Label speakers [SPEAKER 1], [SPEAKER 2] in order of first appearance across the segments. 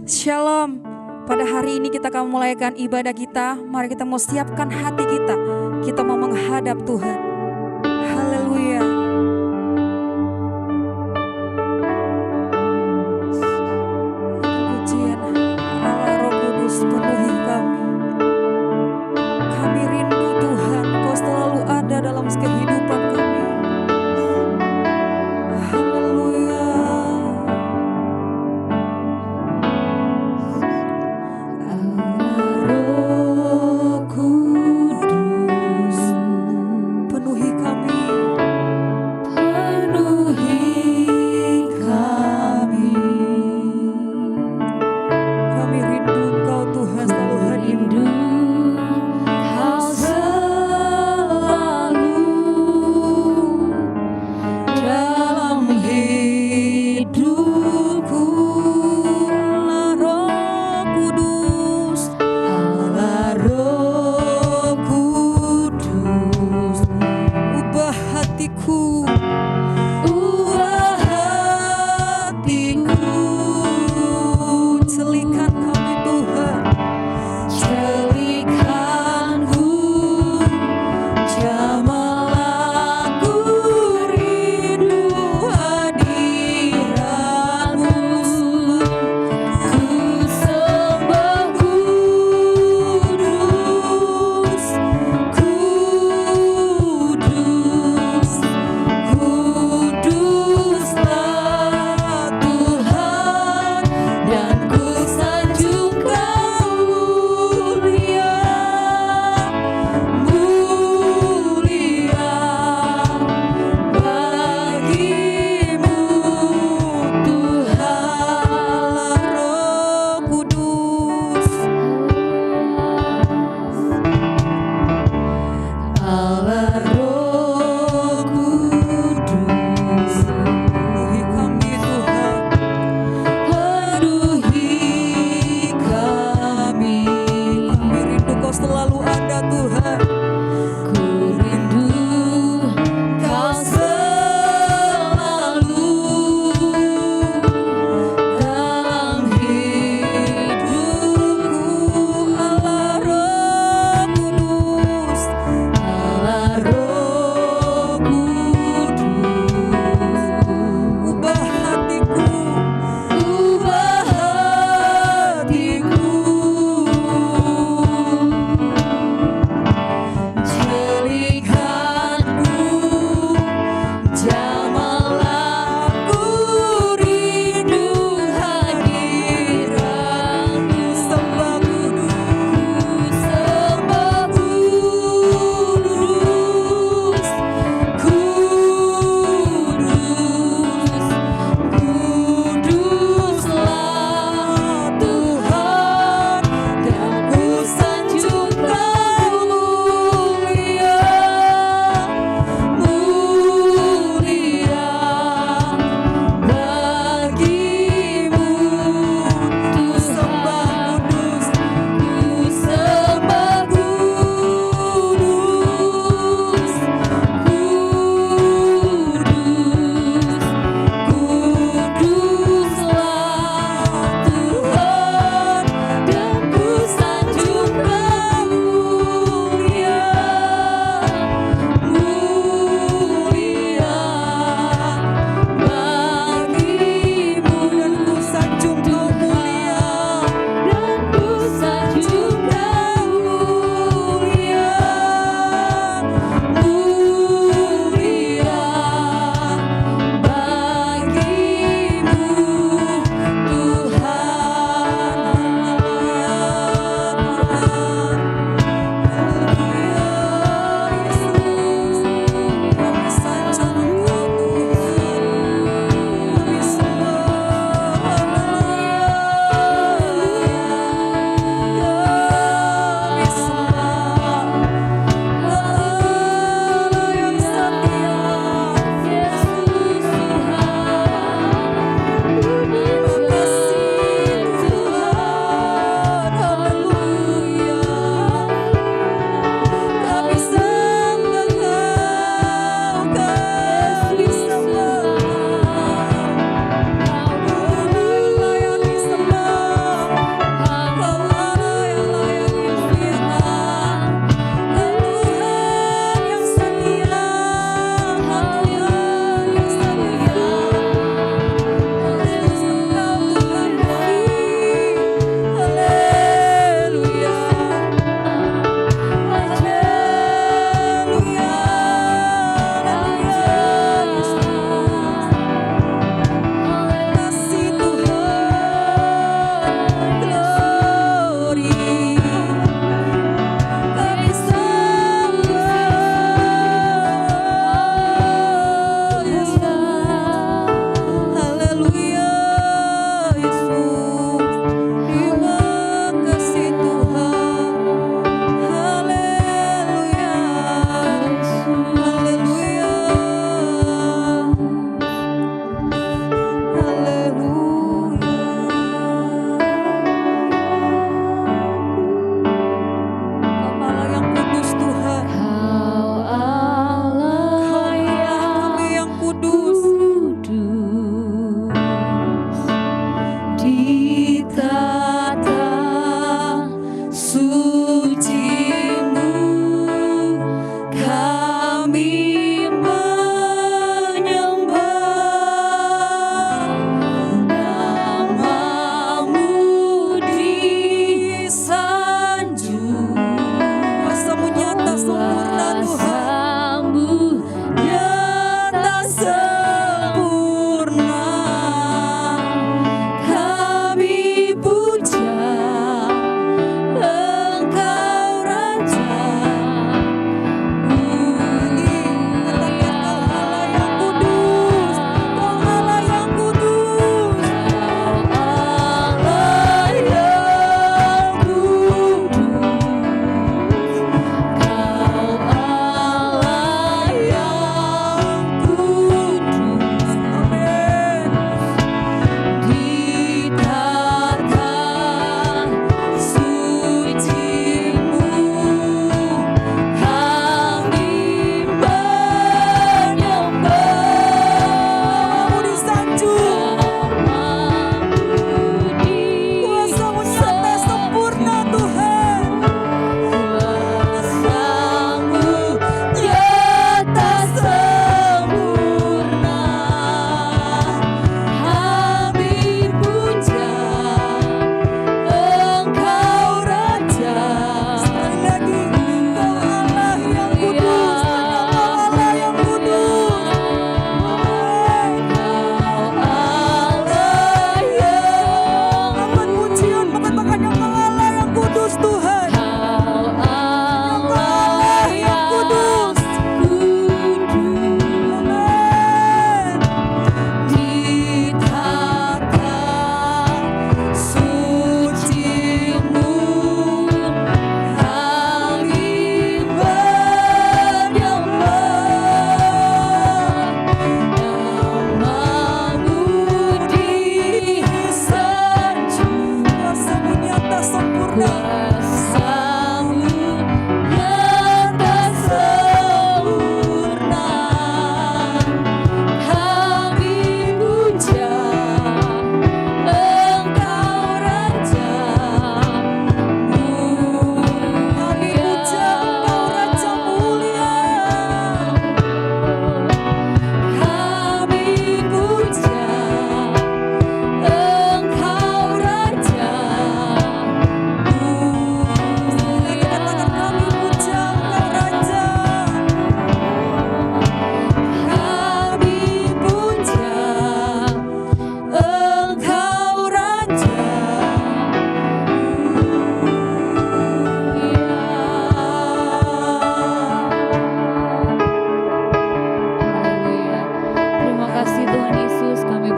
[SPEAKER 1] Shalom. Pada hari ini kita akan memulaikan ibadah kita. Mari kita mau siapkan hati kita. Kita mau menghadap Tuhan. Haleluya. Pujian Allah Roh Kudus penuhi kami. Kami rindu Tuhan, Kau selalu ada dalam kehidupan kami.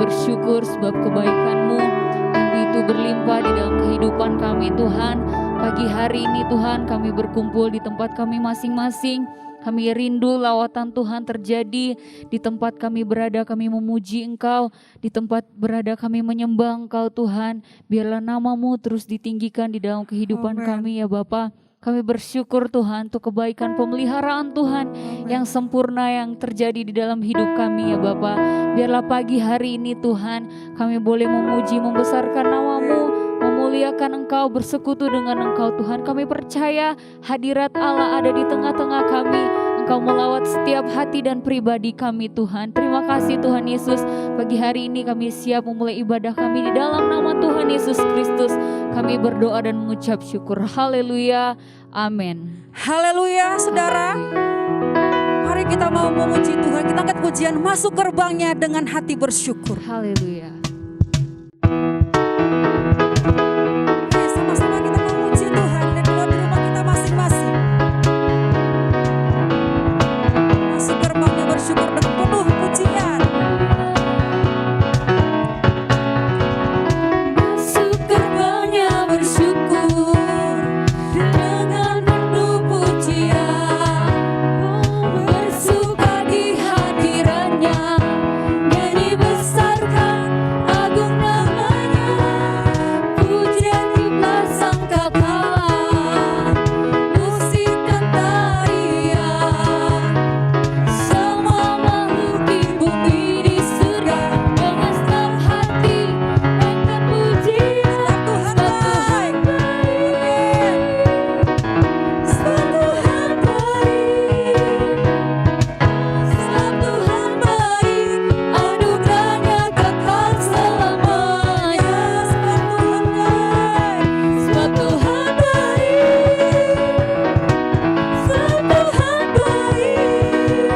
[SPEAKER 2] bersyukur sebab kebaikan-Mu yang begitu berlimpah di dalam kehidupan kami Tuhan. Pagi hari ini Tuhan kami berkumpul di tempat kami masing-masing. Kami rindu lawatan Tuhan terjadi di tempat kami berada, kami memuji Engkau. Di tempat berada kami menyembah Engkau Tuhan. Biarlah nama-Mu terus ditinggikan di dalam kehidupan kami ya Bapa. Kami bersyukur Tuhan untuk kebaikan pemeliharaan Tuhan yang sempurna yang terjadi di dalam hidup kami ya Bapa. Biarlah pagi hari ini Tuhan kami boleh memuji, membesarkan nama-Mu, memuliakan Engkau, bersekutu dengan Engkau Tuhan. Kami percaya hadirat Allah ada di tengah-tengah kami. Engkau melawat setiap hati dan pribadi kami Tuhan. Terima kasih Tuhan Yesus. Pagi hari ini kami siap memulai ibadah kami di dalam nama Tuhan Yesus Kristus. Kami berdoa dan mengucap syukur. Haleluya. Amin.
[SPEAKER 1] Haleluya saudara. Mari kita mau memuji Tuhan. Kita angkat pujian, masuk gerbangnya dengan hati bersyukur.
[SPEAKER 2] Haleluya.
[SPEAKER 1] Sama-sama kita memuji Tuhan dan keluar di rumah kita masing-masing. Masuk gerbangnya bersyukur dengan penuh pujian. Masuk gerbangnya bersyukur dengan penuh pujian. Bersuka di hadirannya, nyanyi besarkan agung namanya. Pujian dipasang kepala, musik dan tarian. Semua makhluk di bumi di surga dengan senang hati angkat pujian. Sebab Tuhan baik, sebab Tuhan baik, sebab Tuhan baik, anugerahnya kekal selamanya. Sebab Tuhan baik, sebab Tuhan baik,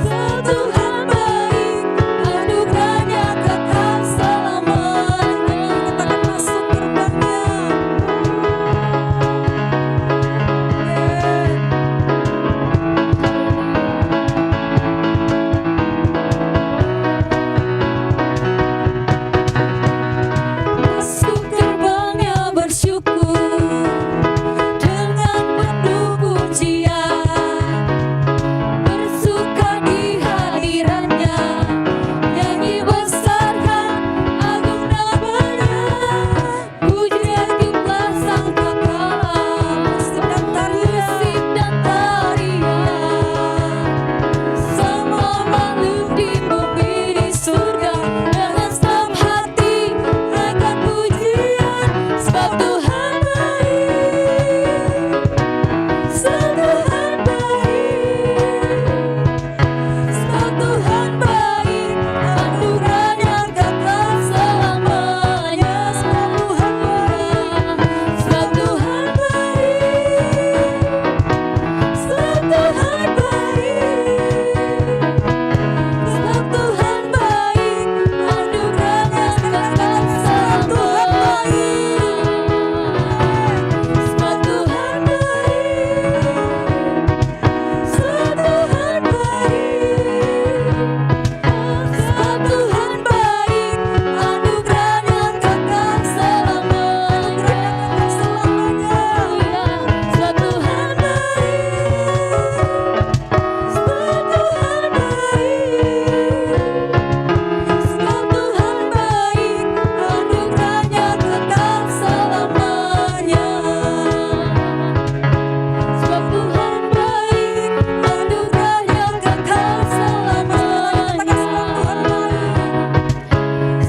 [SPEAKER 1] sebab Tuhan baik, anugerahnya kekal selamanya. Kita akan masuk gerbangnya. Masuk gerbangnya bersyukur dengan penuh pujian. Bersuka di hadirannya, nyanyi besarkan agung namanya. Pujian dipasang kepala, musik dan tarian. Semua makhluk di bumi di surga dengan senang hati angkat pujian. Sebab Tuhan baik, sebab Tuhan baik, sebab Tuhan baik, anugerahnya kekal selamanya. Sebab Tuhan baik, sebab Tuhan baik, sebab Tuhan baik, sebab Tuhan baik, anugerahnya kekal selamanya. Sebab Tuhan baik, sebab Tuhan baik, sebab Tuhan baik, anugerahnya kekal selamanya. Sebab Tuhan baik, sebab Tuhan baik, sebab Tuhan baik, anugerahnya kekal selamanya. Sebab Tuhan baik, anugerahnya kekal selamanya.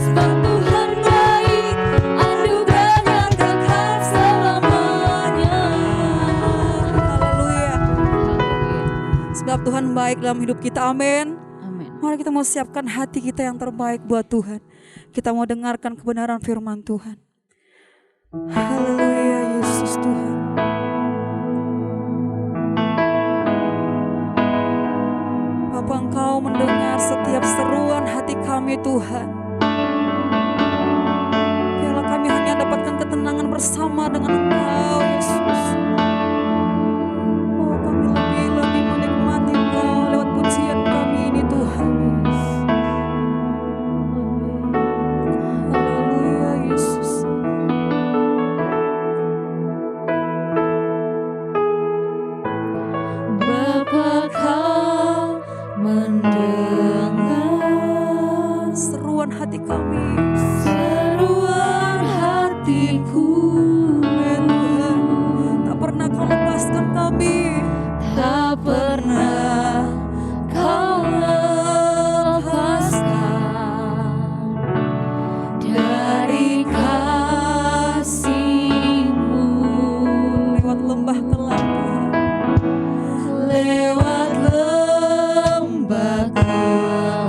[SPEAKER 1] Sebab Tuhan baik, anugerahnya kekal selamanya. Haleluya. Sebab Tuhan baik dalam hidup kita, amin.
[SPEAKER 2] Amin.
[SPEAKER 1] Mari kita mau siapkan hati kita yang terbaik buat Tuhan. Kita mau dengarkan kebenaran firman Tuhan. Haleluya, Yesus Tuhan. Bapa, Engkau mendengar setiap seruan hati kami Tuhan. Biarlah kami hanya dapatkan ketenangan bersama dengan Engkau Yesus. Oh, kami lebih menikmati Engkau lewat pujian kami ini Tuhan. seruan hati kami.
[SPEAKER 2] Seruan hatiku,
[SPEAKER 1] Ya Tuhan, tak pernah Kau lepaskan kami.
[SPEAKER 2] tak pernah Kau lepaskan dari kasih-Mu.
[SPEAKER 1] Lewat lembah kelam Tuhan,
[SPEAKER 2] Lewat lembah kelam,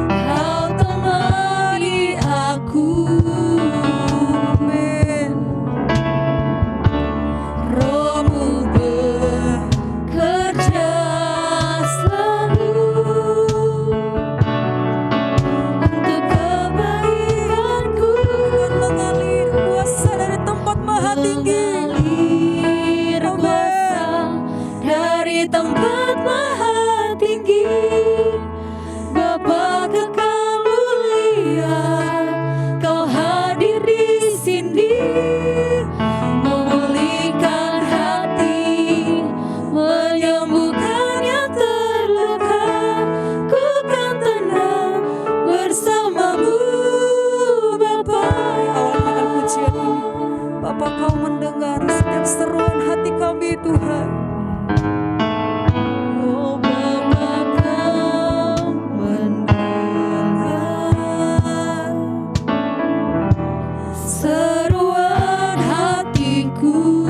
[SPEAKER 2] Kau temani aku.
[SPEAKER 1] amin.
[SPEAKER 2] Roh-Mu bekerja selalu untuk kebaikanku.
[SPEAKER 1] Tuhan mengalir kuasa dari tempat maha tinggi.
[SPEAKER 2] Mengalir kuasa dari tempat maha tinggi. Bapa kekal mulia, Kau hadir di sini, memulihkan hati, menyembuhkan yang terluka. Ku kan tenang bersama-Mu, Bapa.
[SPEAKER 1] Awalkan pujian ini, Bapa, Kau mendengar setiap seruan hati kami Tuhan.
[SPEAKER 2] Oh Bapa, Kau mendengar seruan hatiku.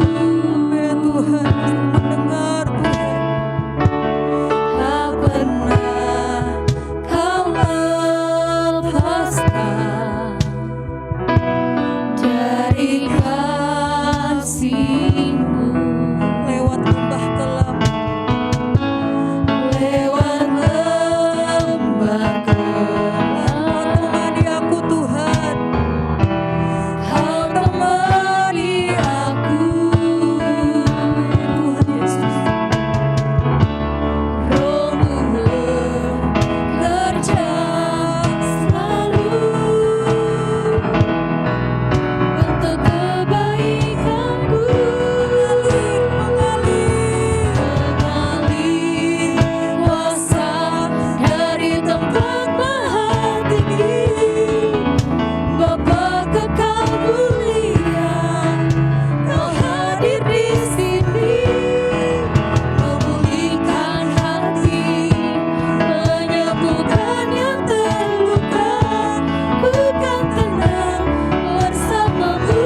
[SPEAKER 1] Ya Tuhan, mendengar Tuhan.
[SPEAKER 2] Tak pernah Kau lepaskan dari kasih-Mu.
[SPEAKER 1] Lewat lembah kelam,
[SPEAKER 2] Lewat lembah kelam,
[SPEAKER 1] Kau temani aku Tuhan.
[SPEAKER 2] Kau temani aku.
[SPEAKER 1] Tuhan Yesus,
[SPEAKER 2] Roh-Mu bekerja selalu untuk kebaikanku. Mengalir kuasa dari tempat maha tinggi. Bapa kekal mulia, Kau hadir di sini, memulihkan hati, menyembuhkan yang terluka. Ku kan tenang bersama-Mu,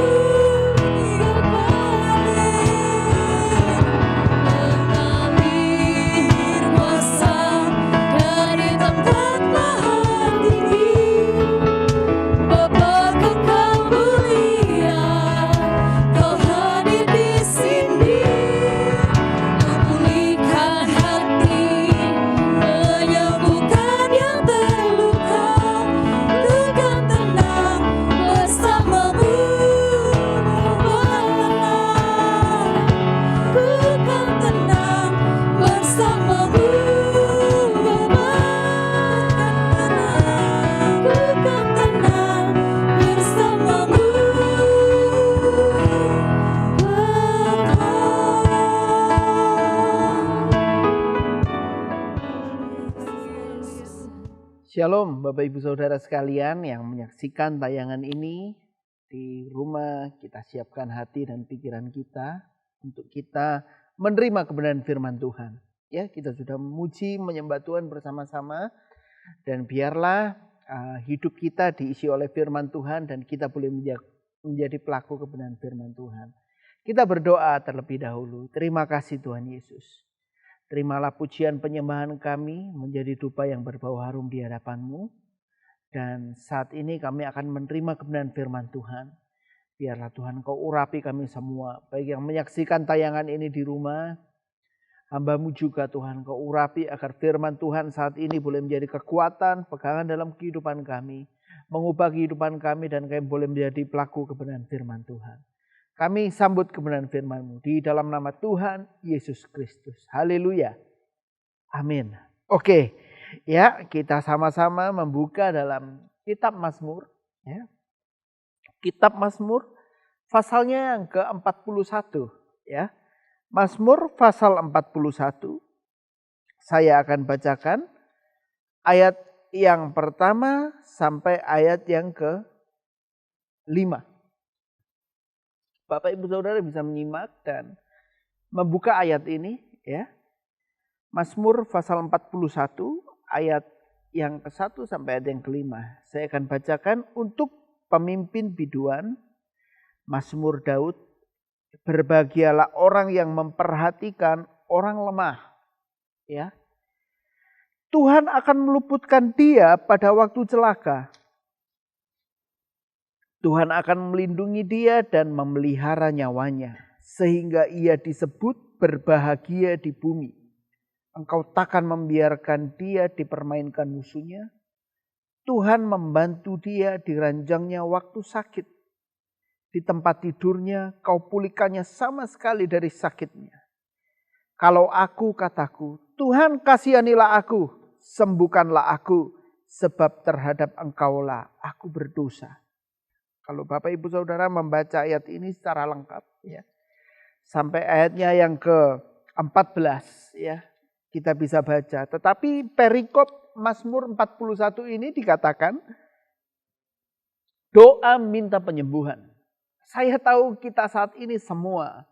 [SPEAKER 2] Bapa. Mengalir kuasa dari tempat maha tinggi. Bapa kekal mulia, Kau hadir di sini, memulihkan hati, menyembuhkan yang terluka. Ku kan tenang bersama-Mu, Bapa. Ku kan tenang bersama-Mu, Bapa. Ku kan tenang bersama-Mu,
[SPEAKER 3] Shalom Bapak Ibu Saudara sekalian yang menyaksikan tayangan ini. Di rumah kita siapkan hati dan pikiran kita untuk kita menerima kebenaran firman Tuhan. Ya, kita sudah memuji menyembah Tuhan bersama-sama. Dan biarlah hidup kita diisi oleh firman Tuhan dan kita boleh menjadi pelaku kebenaran firman Tuhan. Kita berdoa terlebih dahulu. Terima kasih Tuhan Yesus. Terimalah pujian penyembahan kami menjadi dupa yang berbau harum di hadapan-Mu. Dan saat ini kami akan menerima kebenaran firman Tuhan. Biarlah Tuhan Kau urapi kami semua. Baik yang menyaksikan tayangan ini di rumah. Hamba-Mu juga Tuhan Kau urapi agar firman Tuhan saat ini boleh menjadi kekuatan, pegangan dalam kehidupan kami. Mengubah kehidupan kami dan kami boleh menjadi pelaku kebenaran firman Tuhan. Kami sambut kebenaran firman-Mu di dalam nama Tuhan Yesus Kristus. Haleluya. Amin. Oke, ya kita sama-sama membuka dalam kitab Mazmur. Ya. Kitab Mazmur pasalnya yang ke-41. Ya. Mazmur pasal 41. Saya akan bacakan ayat yang pertama sampai ayat yang ke-5. Bapak Ibu Saudara bisa menyimak dan membuka ayat ini ya. Mazmur pasal 41 ayat yang ke-1 sampai ayat yang ke-5. Saya akan bacakan untuk pemimpin biduan Mazmur Daud. Berbahagialah orang yang memperhatikan orang lemah. Ya. Tuhan akan meluputkan dia pada waktu celaka. Tuhan akan melindungi dia dan memelihara nyawanya. Sehingga ia disebut berbahagia di bumi. Engkau takkan membiarkan dia dipermainkan musuhnya. Tuhan membantu dia di ranjangnya waktu sakit. Di tempat tidurnya kau pulihkannya sama sekali dari sakitnya. Kalau aku kataku, Tuhan kasihanilah aku, sembuhkanlah aku, sebab terhadap Engkaulah aku berdosa. Kalau Bapak Ibu Saudara membaca ayat ini secara lengkap ya. Sampai ayatnya yang ke-14 ya. Kita bisa baca. Tetapi perikop Mazmur 41 ini dikatakan doa minta penyembuhan. Saya tahu kita saat ini semua,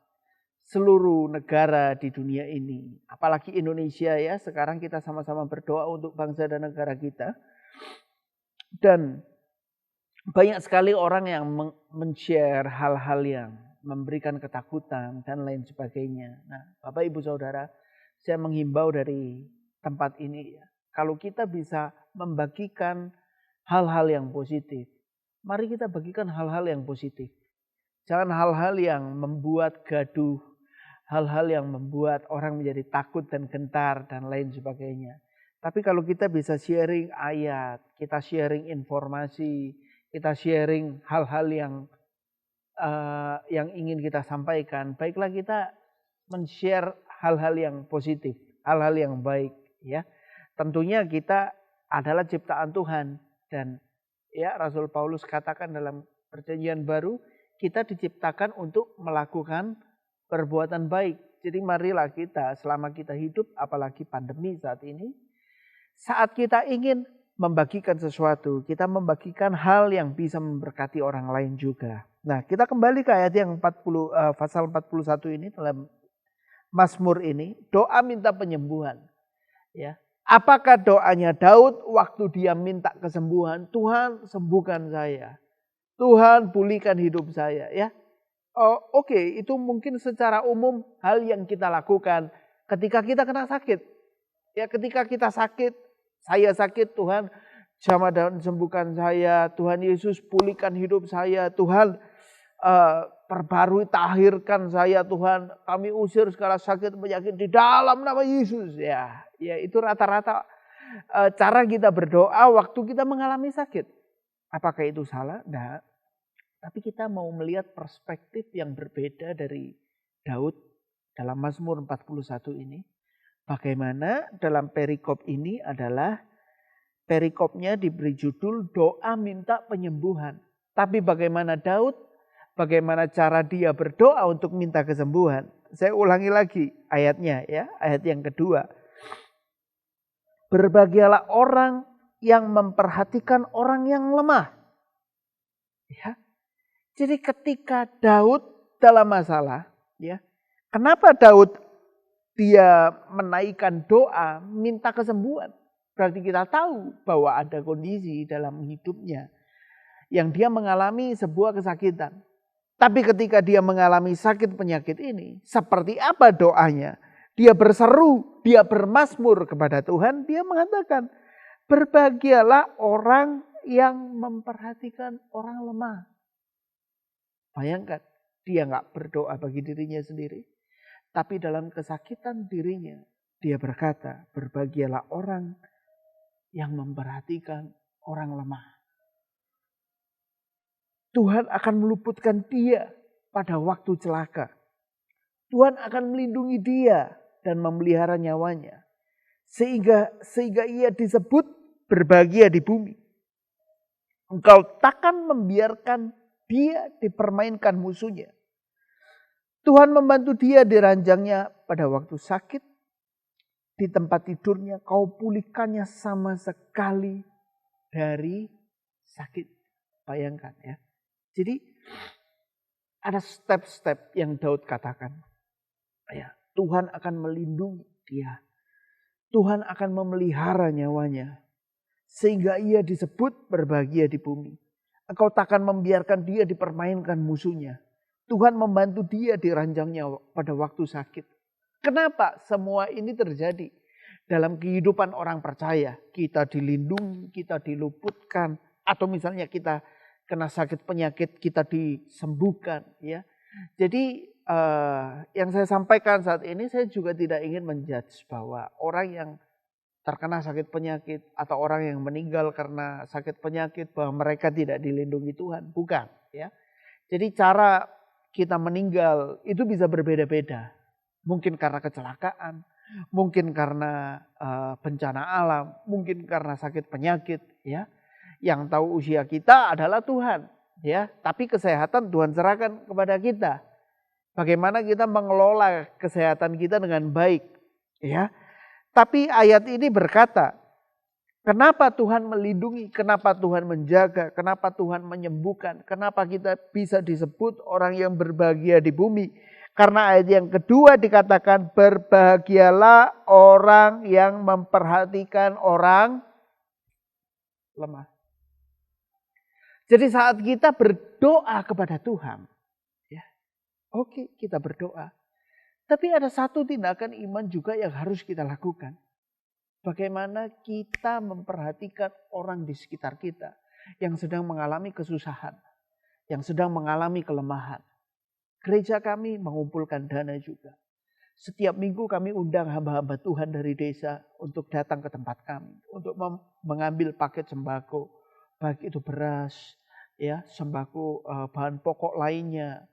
[SPEAKER 3] seluruh negara di dunia ini, apalagi Indonesia ya, sekarang kita sama-sama berdoa untuk bangsa dan negara kita. Dan banyak sekali orang yang men-share hal-hal yang memberikan ketakutan dan lain sebagainya. Nah, Bapak Ibu Saudara, saya menghimbau dari tempat ini ya. Kalau kita bisa membagikan hal-hal yang positif, mari kita bagikan hal-hal yang positif. Jangan hal-hal yang membuat gaduh, hal-hal yang membuat orang menjadi takut dan gentar dan lain sebagainya. Tapi kalau kita bisa sharing ayat, kita sharing informasi, kita sharing hal-hal yang ingin kita sampaikan, baiklah kita men-share hal-hal yang positif, hal-hal yang baik ya. Tentunya kita adalah ciptaan Tuhan dan ya Rasul Paulus katakan dalam Perjanjian Baru kita diciptakan untuk melakukan perbuatan baik. Jadi marilah kita selama kita hidup, apalagi pandemi saat ini, saat kita ingin membagikan sesuatu, kita membagikan hal yang bisa memberkati orang lain juga. Nah, kita kembali ke ayat yang pasal 41 ini dalam Mazmur ini, doa minta penyembuhan. Ya. Apakah doanya Daud waktu dia minta kesembuhan? Tuhan sembuhkan saya. Tuhan pulihkan hidup saya. Ya. Oke, itu mungkin secara umum hal yang kita lakukan ketika kita kena sakit. Ya, ketika kita sakit, saya sakit, Tuhan jamah dan sembuhkan saya. Tuhan Yesus pulihkan hidup saya. Tuhan perbarui, tahirkan saya Tuhan. Kami usir segala sakit penyakit di dalam nama Yesus. Ya itu rata-rata cara kita berdoa waktu kita mengalami sakit. Apakah itu salah? Tidak. Tapi kita mau melihat perspektif yang berbeda dari Daud dalam Mazmur 41 ini. Bagaimana dalam perikop ini adalah perikopnya diberi judul doa minta penyembuhan. Tapi bagaimana Daud? Bagaimana cara dia berdoa untuk minta kesembuhan? Saya ulangi lagi ayatnya ya, ayat yang kedua. Berbahagialah orang yang memperhatikan orang yang lemah. Ya. Jadi ketika Daud dalam masalah, ya, kenapa Daud dia menaikkan doa minta kesembuhan? Berarti kita tahu bahwa ada kondisi dalam hidupnya yang dia mengalami sebuah kesakitan. Tapi ketika dia mengalami sakit penyakit ini, seperti apa doanya? Dia berseru, dia bermazmur kepada Tuhan, dia mengatakan, berbahagialah orang yang memperhatikan orang lemah. Bayangkan, dia gak berdoa bagi dirinya sendiri. Tapi dalam kesakitan dirinya, dia berkata, berbahagialah orang yang memperhatikan orang lemah. Tuhan akan meluputkan dia pada waktu celaka. Tuhan akan melindungi dia dan memelihara nyawanya. Sehingga ia disebut berbahagia di bumi. Engkau takkan membiarkan dia dipermainkan musuhnya. Tuhan membantu dia di ranjangnya pada waktu sakit. di tempat tidurnya, kau pulihkannya sama sekali dari sakit. Bayangkan ya. Jadi ada step-step yang Daud katakan. Ya, Tuhan akan melindungi dia. Tuhan akan memelihara nyawanya. Sehingga ia disebut berbahagia di bumi. Engkau takkan membiarkan dia dipermainkan musuhnya. Tuhan membantu dia di ranjangnya pada waktu sakit. Kenapa semua ini terjadi? Dalam kehidupan orang percaya, kita dilindungi, kita diluputkan. Atau misalnya kita kena sakit penyakit, kita disembuhkan. Ya. Jadi yang saya sampaikan saat ini, saya juga tidak ingin menjudge bahwa orang yang terkena sakit penyakit atau orang yang meninggal karena sakit penyakit bahwa mereka tidak dilindungi Tuhan. Bukan. Ya. Jadi cara kita meninggal itu bisa berbeda-beda. Mungkin karena kecelakaan, mungkin karena bencana alam, mungkin karena sakit penyakit. Ya. Yang tahu usia kita adalah Tuhan. Ya. Tapi kesehatan Tuhan serahkan kepada kita. Bagaimana kita mengelola kesehatan kita dengan baik, ya. Tapi ayat ini berkata, kenapa Tuhan melindungi, kenapa Tuhan menjaga, kenapa Tuhan menyembuhkan, kenapa kita bisa disebut orang yang berbahagia di bumi. Karena ayat yang kedua dikatakan, berbahagialah orang yang memperhatikan orang lemah. Jadi saat kita berdoa kepada Tuhan, oke, kita berdoa. Tapi ada satu tindakan iman juga yang harus kita lakukan. Bagaimana kita memperhatikan orang di sekitar kita yang sedang mengalami kesusahan, yang sedang mengalami kelemahan. Gereja kami mengumpulkan dana juga. Setiap minggu kami undang hamba-hamba Tuhan dari desa untuk datang ke tempat kami. Untuk mengambil paket sembako, baik itu beras, ya, sembako, bahan pokok lainnya,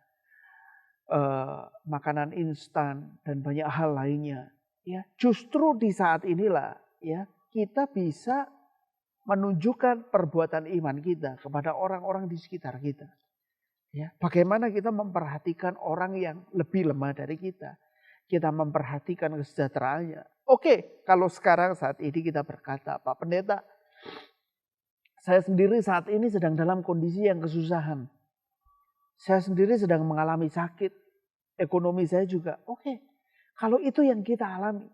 [SPEAKER 3] makanan instan dan banyak hal lainnya. Ya, justru di saat inilah ya kita bisa menunjukkan perbuatan iman kita kepada orang-orang di sekitar kita. Ya, bagaimana kita memperhatikan orang yang lebih lemah dari kita. Kita memperhatikan kesejahteraannya. Oke, kalau sekarang saat ini kita berkata, Pak Pendeta, saya sendiri saat ini sedang dalam kondisi yang kesusahan. Saya sendiri sedang mengalami sakit. Ekonomi saya juga. Oke, kalau itu yang kita alami.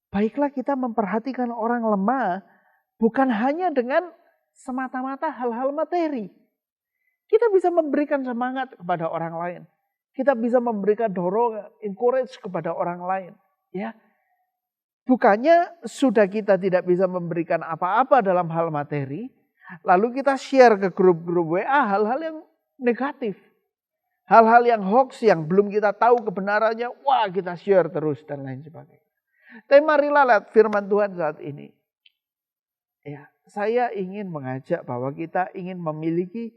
[SPEAKER 3] Baiklah kita memperhatikan orang lemah. Bukan hanya dengan semata-mata hal-hal materi. Kita bisa memberikan semangat kepada orang lain. Kita bisa memberikan dorongan, encourage kepada orang lain. Ya, bukannya sudah kita tidak bisa memberikan apa-apa dalam hal materi. Lalu kita share ke grup-grup WA hal-hal yang negatif. Hal-hal yang hoax yang belum kita tahu kebenarannya, wah kita share terus dan lain sebagainya. Tapi marilah lihat firman Tuhan saat ini. Ya, saya ingin mengajak bahwa kita ingin memiliki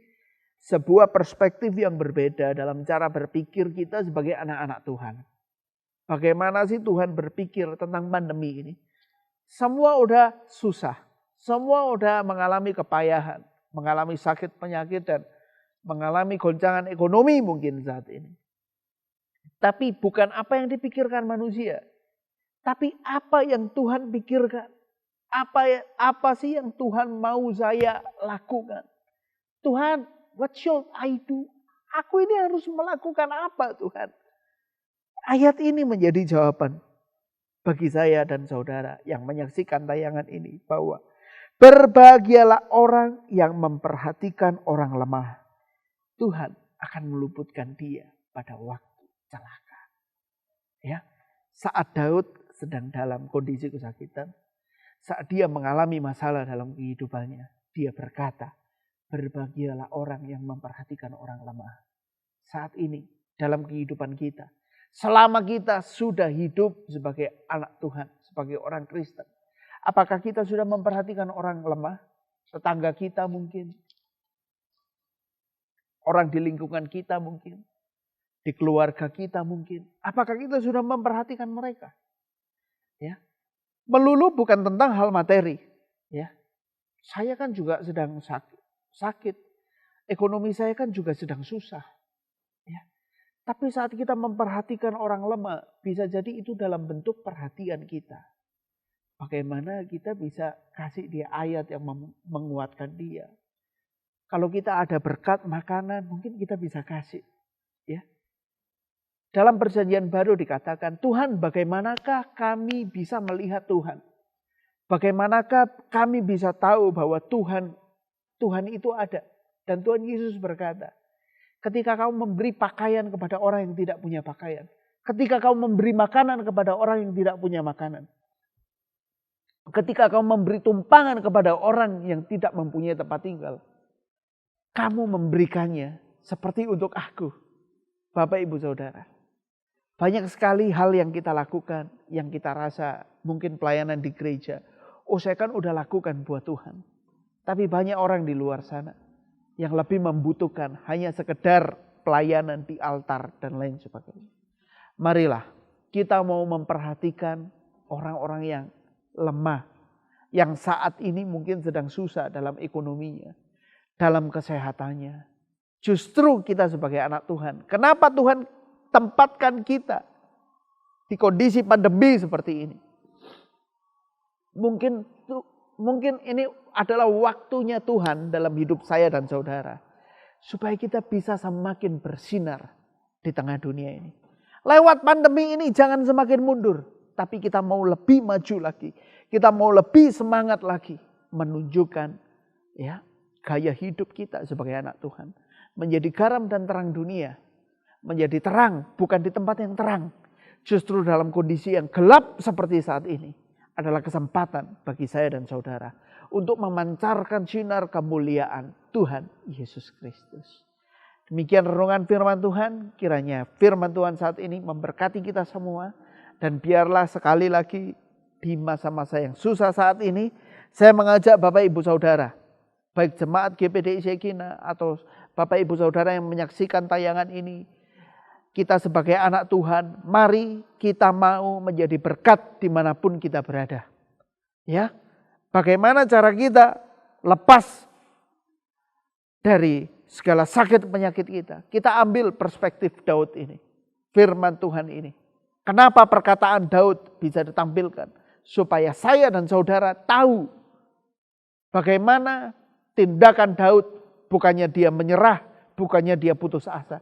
[SPEAKER 3] sebuah perspektif yang berbeda dalam cara berpikir kita sebagai anak-anak Tuhan. Bagaimana sih Tuhan berpikir tentang pandemi ini? Semua udah susah, semua udah mengalami kepayahan, mengalami sakit penyakit dan mengalami goncangan ekonomi mungkin saat ini. Tapi bukan apa yang dipikirkan manusia. Tapi apa yang Tuhan pikirkan. Apa sih yang Tuhan mau saya lakukan. Tuhan, what should I do? Aku ini harus melakukan apa Tuhan? Ayat ini menjadi jawaban bagi saya dan saudara yang menyaksikan tayangan ini. Bahwa berbahagialah orang yang memperhatikan orang lemah. Tuhan akan meluputkan dia pada waktu celaka. Ya, saat Daud sedang dalam kondisi kesakitan, saat dia mengalami masalah dalam kehidupannya, dia berkata, berbahagialah orang yang memperhatikan orang lemah. Saat ini dalam kehidupan kita, selama kita sudah hidup sebagai anak Tuhan, sebagai orang Kristen, apakah kita sudah memperhatikan orang lemah? Tetangga kita mungkin, orang di lingkungan kita mungkin, di keluarga kita mungkin. Apakah kita sudah memperhatikan mereka? Ya, melulu bukan tentang hal materi. Ya, saya kan juga sedang sakit. Ekonomi saya kan juga sedang susah. Ya, tapi saat kita memperhatikan orang lemah, bisa jadi itu dalam bentuk perhatian kita. bagaimana kita bisa kasih dia ayat yang menguatkan dia. Kalau kita ada berkat makanan, mungkin kita bisa kasih. Ya. Dalam perjanjian baru dikatakan, Tuhan bagaimanakah kami bisa melihat Tuhan? Bagaimanakah kami bisa tahu bahwa Tuhan itu ada? Dan Tuhan Yesus berkata, ketika kamu memberi pakaian kepada orang yang tidak punya pakaian. Ketika kamu memberi makanan kepada orang yang tidak punya makanan. Ketika kamu memberi tumpangan kepada orang yang tidak mempunyai tempat tinggal. Kamu memberikannya seperti untuk aku. Bapak, Ibu, Saudara. Banyak sekali hal yang kita lakukan, yang kita rasa mungkin pelayanan di gereja. Oh, saya kan udah lakukan buat Tuhan. Tapi banyak orang di luar sana yang lebih membutuhkan hanya sekedar pelayanan di altar dan lain sebagainya. Marilah kita mau memperhatikan orang-orang yang lemah, yang saat ini mungkin sedang susah dalam ekonominya, dalam kesehatannya. Justru kita sebagai anak Tuhan, kenapa Tuhan tempatkan kita di kondisi pandemi seperti ini? Mungkin ini adalah waktunya Tuhan dalam hidup saya dan saudara. Supaya kita bisa semakin bersinar di tengah dunia ini. Lewat pandemi ini jangan semakin mundur. Tapi kita mau lebih maju lagi. Kita mau lebih semangat lagi. Menunjukkan ya gaya hidup kita sebagai anak Tuhan. Menjadi garam dan terang dunia. Menjadi terang bukan di tempat yang terang. Justru dalam kondisi yang gelap seperti saat ini. Adalah kesempatan bagi saya dan saudara untuk memancarkan sinar kemuliaan Tuhan Yesus Kristus. Demikian renungan firman Tuhan, kiranya firman Tuhan saat ini memberkati kita semua. Dan biarlah sekali lagi di masa-masa yang susah saat ini, saya mengajak Bapak Ibu Saudara, baik jemaat GPDI Sekina atau Bapak Ibu Saudara yang menyaksikan tayangan ini, kita sebagai anak Tuhan, mari kita mau menjadi berkat dimanapun kita berada. Ya, bagaimana cara kita lepas dari segala sakit penyakit kita? Kita ambil perspektif Daud ini, firman Tuhan ini. Kenapa perkataan Daud bisa ditampilkan? Supaya saya dan saudara tahu bagaimana tindakan Daud. Bukannya dia menyerah, bukannya dia putus asa.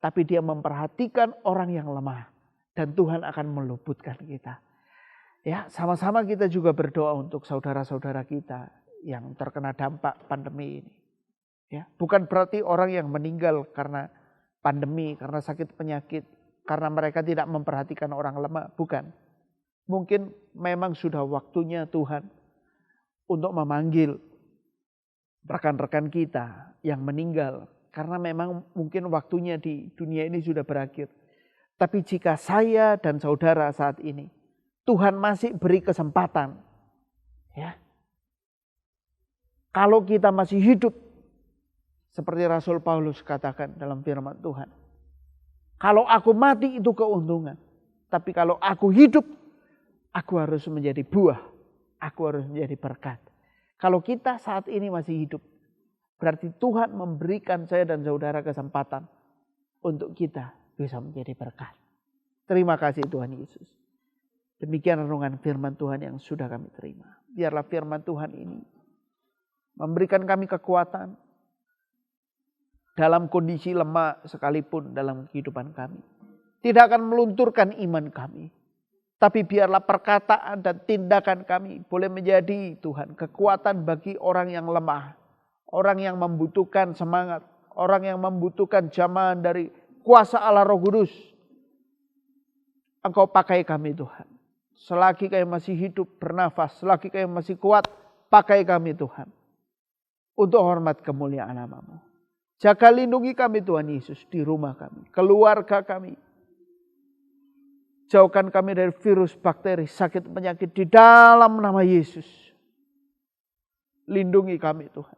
[SPEAKER 3] Tapi dia memperhatikan orang yang lemah. Dan Tuhan akan meluputkan kita. Ya, sama-sama kita juga berdoa untuk saudara-saudara kita yang terkena dampak pandemi ini. Ya, bukan berarti orang yang meninggal karena pandemi, karena sakit penyakit, karena mereka tidak memperhatikan orang lemah. Bukan. Mungkin memang sudah waktunya Tuhan untuk memanggil rekan-rekan kita yang meninggal. Karena memang mungkin waktunya di dunia ini sudah berakhir. Tapi jika saya dan saudara saat ini, Tuhan masih beri kesempatan. Ya. Kalau kita masih hidup, seperti Rasul Paulus katakan dalam firman Tuhan. Kalau aku mati itu keuntungan. Tapi kalau aku hidup, aku harus menjadi buah. Aku harus menjadi berkat. Kalau kita saat ini masih hidup, berarti Tuhan memberikan saya dan saudara kesempatan untuk kita bisa menjadi berkat. Terima kasih Tuhan Yesus. Demikian renungan firman Tuhan yang sudah kami terima. Biarlah firman Tuhan ini memberikan kami kekuatan dalam kondisi lemah sekalipun dalam kehidupan kami. Tidak akan melunturkan iman kami. Tapi biarlah perkataan dan tindakan kami boleh menjadi Tuhan kekuatan bagi orang yang lemah. Orang yang membutuhkan semangat. Orang yang membutuhkan jamahan dari kuasa Allah Roh Kudus. Engkau pakai kami Tuhan. Selagi kami masih hidup bernafas. Selagi kami masih kuat. Pakai kami Tuhan. Untuk hormat kemuliaan nama-Mu. Jaga lindungi kami Tuhan Yesus di rumah kami. Keluarga kami. Jauhkan kami dari virus, bakteri, sakit, penyakit di dalam nama Yesus. Lindungi kami Tuhan.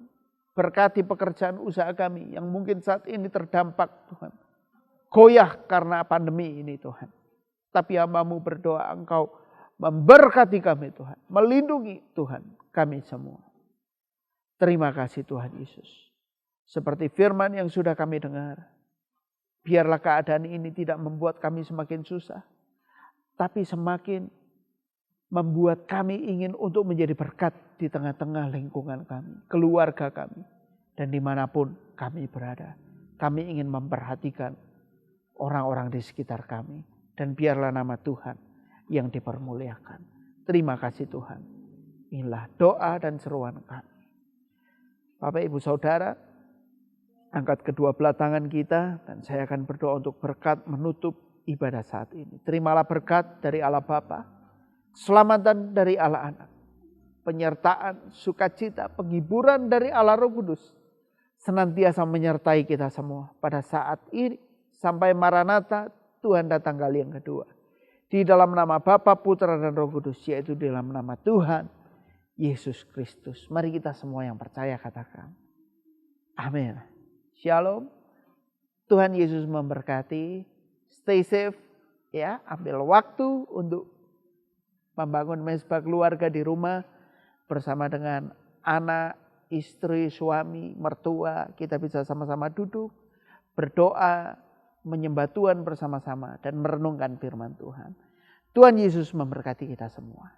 [SPEAKER 3] Berkati pekerjaan usaha kami yang mungkin saat ini terdampak Tuhan. Goyah karena pandemi ini Tuhan. Tapi hamba-Mu berdoa Engkau memberkati kami Tuhan. Melindungi Tuhan kami semua. Terima kasih Tuhan Yesus. Seperti firman yang sudah kami dengar. Biarlah keadaan ini tidak membuat kami semakin susah. Tapi semakin membuat kami ingin untuk menjadi berkat di tengah-tengah lingkungan kami, keluarga kami, dan dimanapun kami berada. Kami ingin memperhatikan orang-orang di sekitar kami, dan biarlah nama Tuhan yang dipermuliakan. Terima kasih Tuhan. Inilah doa dan seruan kami. Bapak Ibu Saudara, angkat kedua belah tangan kita dan saya akan berdoa untuk berkat menutup ibadah saat ini. Terimalah berkat dari Allah Bapa, keselamatan dari Allah Anak, penyertaan, sukacita, penghiburan dari Allah Roh Kudus senantiasa menyertai kita semua pada saat ini sampai Maranatha, Tuhan datang kali yang kedua. Di dalam nama Bapa, Putra dan Roh Kudus, yaitu di dalam nama Tuhan Yesus Kristus. Mari kita semua yang percaya katakan amin. Shalom. Tuhan Yesus memberkati. Stay safe ya. Ambil waktu untuk membangun mezbah keluarga di rumah bersama dengan anak, istri, suami, mertua. Kita bisa sama-sama duduk, berdoa, menyembah Tuhan bersama-sama dan merenungkan firman Tuhan. Tuhan Yesus memberkati kita semua.